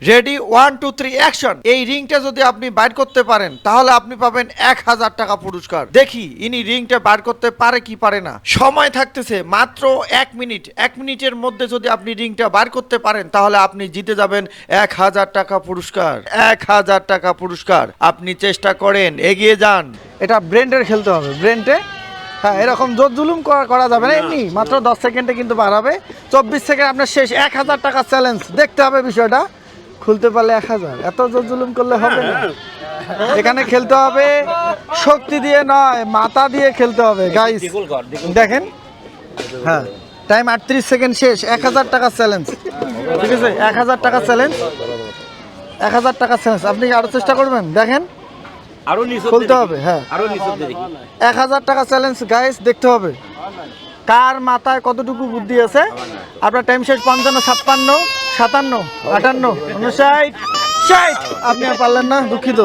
Ready 1 2 3 action. এই রিংটা যদি আপনি বাইর করতে পারেন তাহলে আপনি পাবেন 1000 টাকা পুরস্কার। দেখি ইনি রিংটা বাইর করতে পারে কি পারে না। সময় থাকতেছে মাত্র 1 মিনিট। 1 মিনিটের মধ্যে যদি আপনি রিংটা বাইর করতে পারেন তাহলে আপনি জিতে যাবেন 1000 টাকা পুরস্কার। 1000 টাকা পুরস্কার। আপনি চেষ্টা করেন, এগিয়ে যান। এটা ব্রেন্ডের খেলতে হবে, ব্রেন্ডে। হ্যাঁ, এরকম জোর জুলুম করা যাবে না। এমনি মাত্র 10 সেকেন্ডে কিন্তু বাড়াবে। 24 সেকেন্ড আপনার শেষ। 1000 টাকা চ্যালেঞ্জ। দেখতে হবে বিষয়টা। খুলতে পারলে 1000। এত জোর জুলুম করলে হবে না। এখানে খেলতে হবে শক্তি দিয়ে নয়, মাথা দিয়ে খেলতে হবে গাইস। দেখেন, হ্যাঁ, টাইম 38 সেকেন্ড শেষ। 1000 টাকা চ্যালেঞ্জ। ঠিক আছে, 1000 টাকা চ্যালেঞ্জ। 1000 টাকা চ্যালেঞ্জ। আপনি কি আরো চেষ্টা করবেন? দেখেন, আরো নিচে খুলতে হবে। হ্যাঁ, আরো নিচে দেখি 1000 টাকা চ্যালেঞ্জ গাইস। দেখতে হবে কার মাথায় কতটুকু বুদ্ধি আছে। আপনার টাইম শেষ। 55 56 57 58 59 60। আপনি আর পারলেন না, দুঃখিত।